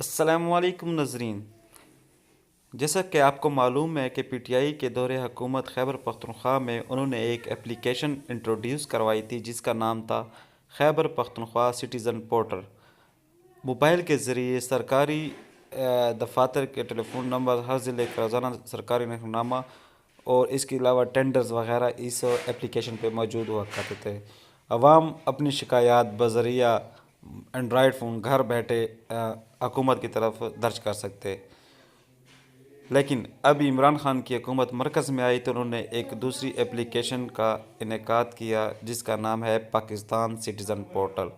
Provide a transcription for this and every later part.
السلام علیکم ناظرین، جیسا کہ آپ کو معلوم ہے کہ پی ٹی آئی کے دور حکومت خیبر پختونخوا میں انہوں نے ایک اپلیکیشن انٹروڈیوس کروائی تھی جس کا نام تھا Khyber Pakhtunkhwa citizen portal. Mobile کے ذریعے سرکاری دفاتر کے ٹیلی فون نمبر، ہر ضلع کا روزانہ سرکاری نقل اور اس کے علاوہ ٹینڈرز وغیرہ اس اپلیکیشن پہ موجود ہوا کرتے تھے۔ عوام اپنی شکایات بذریعہ اینڈرائیڈ فون گھر بیٹھے حکومت کی طرف درج کر سکتے۔ لیکن اب عمران خان کی حکومت مرکز میں آئی تو انہوں نے ایک دوسری اپلیکیشن کا انعقاد کیا جس کا نام ہے پاکستان سٹیزن پورٹل،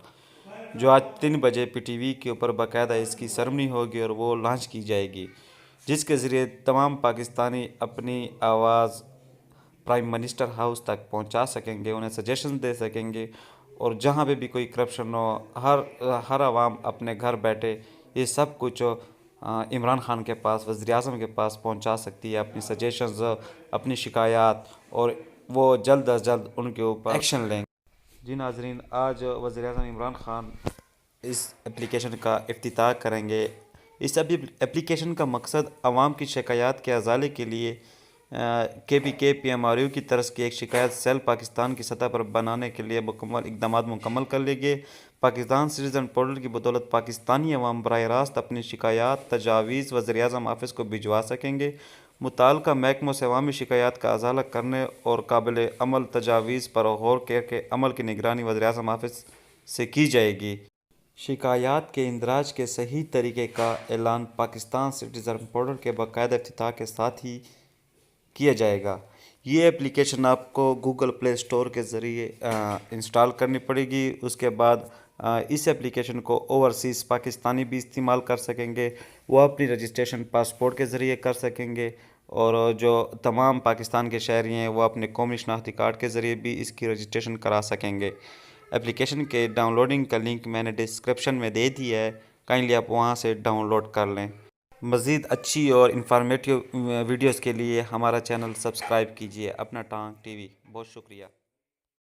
جو آج 3 بجے پی ٹی وی کے اوپر باقاعدہ اس کی سرمنی ہوگی اور وہ لانچ کی جائے گی، جس کے ذریعے تمام پاکستانی اپنی آواز پرائم منسٹر ہاؤس تک پہنچا سکیں گے، انہیں سجیشن دے سکیں گے، اور جہاں پہ بھی کوئی کرپشن ہو ہر عوام اپنے گھر بیٹھے یہ سب کچھ عمران خان کے پاس، وزیر اعظم کے پاس پہنچا سکتی ہے، اپنی سجیشنز، اپنی شکایات، اور وہ جلد از جلد ان کے اوپر ایکشن لیں گے۔ جی ناظرین، آج وزیر اعظم عمران خان اس اپلیکیشن کا افتتاح کریں گے۔ اس اپلیکیشن کا مقصد عوام کی شکایات کے ازالے کے لیے کے پی ایم آر یو کی طرز کی ایک شکایت سیل پاکستان کی سطح پر بنانے کے لیے اقدامات مکمل کر لیے گئے۔ پاکستان سٹیزن پورٹل کی بدولت پاکستانی عوام براہ راست اپنی شکایات، تجاویز وزیر اعظم آفس کو بھجوا سکیں گے۔ متعلقہ محکموں سے عوامی شکایات کا ازالہ کرنے اور قابل عمل تجاویز پر غور کے عمل کی نگرانی وزیر اعظم آفس سے کی جائے گی۔ شکایات کے اندراج کے صحیح طریقے کا اعلان پاکستان سٹیزن پورٹل کے باقاعدہ افتتاح کے ساتھ ہی کیا جائے گا۔ یہ اپلیکیشن آپ کو گوگل پلے اسٹور کے ذریعے انسٹال کرنی پڑے گی۔ اس کے بعد اس اپلیکیشن کو اوورسیز پاکستانی بھی استعمال کر سکیں گے، وہ اپنی رجسٹریشن پاسپورٹ کے ذریعے کر سکیں گے، اور جو تمام پاکستان کے شہری ہیں وہ اپنے قومی شناختی کارڈ کے ذریعے بھی اس کی رجسٹریشن کرا سکیں گے۔ اپلیکیشن کے ڈاؤن لوڈنگ کا لنک میں نے ڈسکرپشن میں دے دیا ہے، کائنڈلی آپ وہاں سے ڈاؤن لوڈ کر لیں۔ مزید اچھی اور انفارمیٹیو ویڈیوز کے لیے ہمارا چینل سبسکرائب کیجیے، اپنا ٹانگ ٹی وی۔ بہت شکریہ۔